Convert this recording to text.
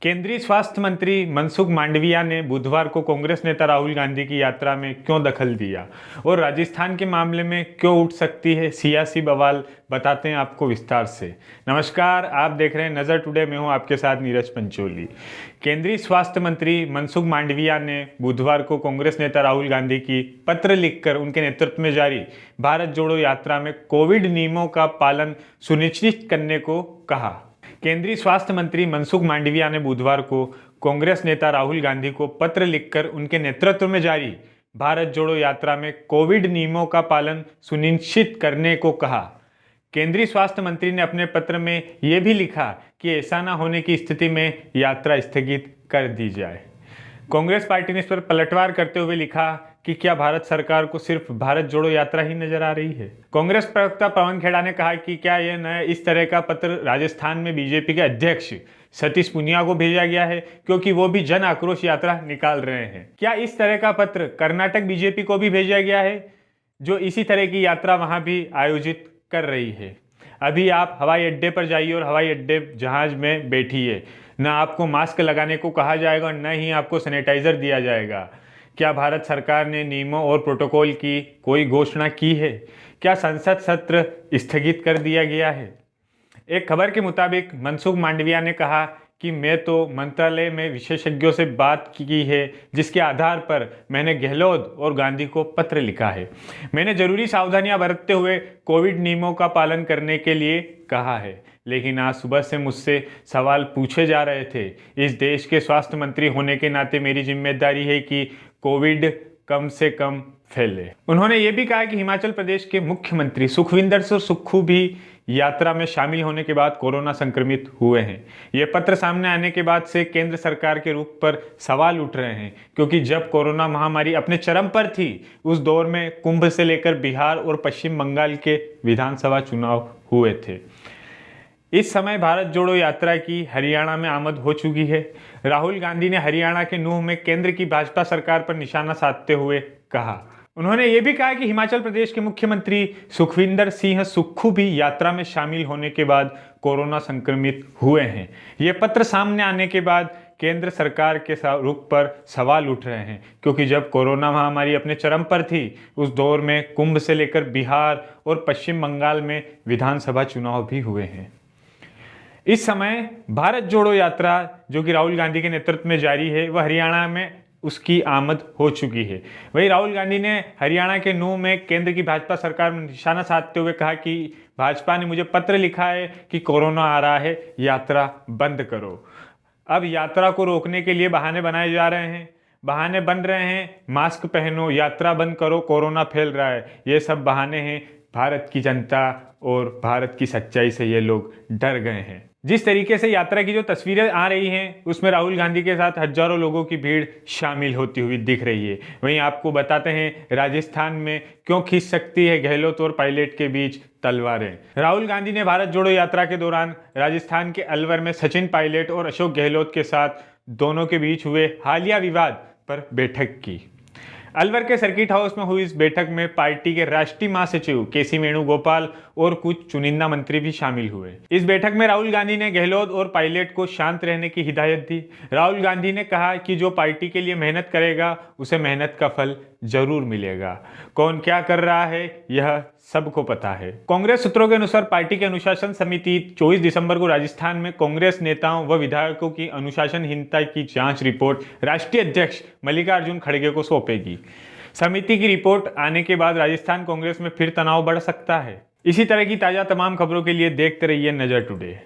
केंद्रीय स्वास्थ्य मंत्री मनसुख मांडविया ने बुधवार को कांग्रेस नेता राहुल गांधी की यात्रा में क्यों दखल दिया और राजस्थान के मामले में क्यों उठ सकती है सियासी बवाल, बताते हैं आपको विस्तार से। नमस्कार, आप देख रहे हैं नजर टुडे। मैं हूं आपके साथ नीरज पंचोली। केंद्रीय स्वास्थ्य मंत्री मनसुख मांडविया ने बुधवार को कांग्रेस नेता राहुल गांधी की पत्र लिखकर उनके नेतृत्व में जारी भारत जोड़ो यात्रा में कोविड नियमों का पालन सुनिश्चित करने को कहा। केंद्रीय स्वास्थ्य मंत्री मनसुख मांडविया ने बुधवार को कांग्रेस नेता राहुल गांधी को पत्र लिखकर उनके नेतृत्व में जारी भारत जोड़ो यात्रा में कोविड नियमों का पालन सुनिश्चित करने को कहा। केंद्रीय स्वास्थ्य मंत्री ने अपने पत्र में यह भी लिखा कि ऐसा न होने की स्थिति में यात्रा स्थगित कर दी जाए। कांग्रेस पार्टी ने इस पर पलटवार करते हुए लिखा कि क्या भारत सरकार को सिर्फ भारत जोड़ो यात्रा ही नजर आ रही है। कांग्रेस प्रवक्ता पवन खेड़ा ने कहा कि क्या यह नया इस तरह का पत्र राजस्थान में बीजेपी के अध्यक्ष सतीश पूनिया को भेजा गया है, क्योंकि वो भी जन आक्रोश यात्रा निकाल रहे हैं। क्या इस तरह का पत्र कर्नाटक बीजेपी को भी भेजा गया है, जो इसी तरह की यात्रा वहां भी आयोजित कर रही है। अभी आप हवाई अड्डे पर जाइए और हवाई अड्डे जहाज में बैठिए, न आपको मास्क लगाने को कहा जाएगा और न ही आपको सैनिटाइजर दिया जाएगा। क्या भारत सरकार ने नियमों और प्रोटोकॉल की कोई घोषणा की है? क्या संसद सत्र स्थगित कर दिया गया है? एक खबर के मुताबिक मनसुख मांडविया ने कहा कि मैं तो मंत्रालय में विशेषज्ञों से बात की है, जिसके आधार पर मैंने गहलोत और गांधी को पत्र लिखा है। मैंने जरूरी सावधानियां बरतते हुए कोविड नियमों का पालन करने के लिए कहा है, लेकिन आज सुबह से मुझसे सवाल पूछे जा रहे थे। इस देश के स्वास्थ्य मंत्री होने के नाते मेरी जिम्मेदारी है कि कोविड कम से कम फैले। उन्होंने ये भी कहा कि हिमाचल प्रदेश के मुख्यमंत्री सुखविंदर सिंह सुक्खू भी यात्रा में शामिल होने के बाद कोरोना संक्रमित हुए हैं। ये पत्र सामने आने के बाद से केंद्र सरकार के रुख पर सवाल उठ रहे हैं, क्योंकि जब कोरोना महामारी अपने चरम पर थी, उस दौर में कुंभ से लेकर बिहार और पश्चिम बंगाल के विधानसभा चुनाव हुए थे। इस समय भारत जोड़ो यात्रा की हरियाणा में आमद हो चुकी है। राहुल गांधी ने हरियाणा के नूंह में केंद्र की भाजपा सरकार पर निशाना साधते हुए कहा। उन्होंने ये भी कहा कि हिमाचल प्रदेश के मुख्यमंत्री सुखविंदर सिंह सुक्खू भी यात्रा में शामिल होने के बाद कोरोना संक्रमित हुए हैं। ये पत्र सामने आने के बाद केंद्र सरकार के रुख पर सवाल उठ रहे हैं, क्योंकि जब कोरोना महामारी अपने चरम पर थी, उस दौर में कुंभ से लेकर बिहार और पश्चिम बंगाल में विधानसभा चुनाव भी हुए हैं। इस समय भारत जोड़ो यात्रा जो कि राहुल गांधी के नेतृत्व में जारी है, वह हरियाणा में उसकी आमद हो चुकी है। वहीं राहुल गांधी ने हरियाणा के नूंह में केंद्र की भाजपा सरकार में निशाना साधते हुए कहा कि भाजपा ने मुझे पत्र लिखा है कि कोरोना आ रहा है, यात्रा बंद करो। अब यात्रा को रोकने के लिए बहाने बनाए जा रहे हैं, बहाने बन रहे हैं। मास्क पहनो, यात्रा बंद करो, कोरोना फैल रहा है, ये सब बहाने हैं। भारत की जनता और भारत की सच्चाई से ये लोग डर गए हैं। जिस तरीके से यात्रा की जो तस्वीरें आ रही हैं, उसमें राहुल गांधी के साथ हजारों लोगों की भीड़ शामिल होती हुई दिख रही है। वहीं आपको बताते हैं राजस्थान में क्यों खींच सकती है गहलोत और पायलट के बीच तलवारें। राहुल गांधी ने भारत जोड़ो यात्रा के दौरान राजस्थान के अलवर में सचिन पायलट और अशोक गहलोत के साथ दोनों के बीच हुए हालिया विवाद पर बैठक की। अलवर के सर्किट हाउस में हुई इस बैठक में पार्टी के राष्ट्रीय महासचिव केसी वेणुगोपाल और कुछ चुनिंदा मंत्री भी शामिल हुए। इस बैठक में राहुल गांधी ने गहलोत और पायलट को शांत रहने की हिदायत दी। राहुल गांधी ने कहा कि जो पार्टी के लिए मेहनत करेगा उसे मेहनत का फल जरूर मिलेगा। कौन क्या कर रहा है यह सबको पता है। कांग्रेस सूत्रों के अनुसार पार्टी की अनुशासन समिति 24 दिसंबर को राजस्थान में कांग्रेस नेताओं व विधायकों की अनुशासनहीनता की जांच रिपोर्ट राष्ट्रीय अध्यक्ष मल्लिकार्जुन खड़गे को सौंपेगी। समिति की रिपोर्ट आने के बाद राजस्थान कांग्रेस में फिर तनाव बढ़ सकता है। इसी तरह की ताजा तमाम खबरों के लिए देखते रहिए नजर टुडे।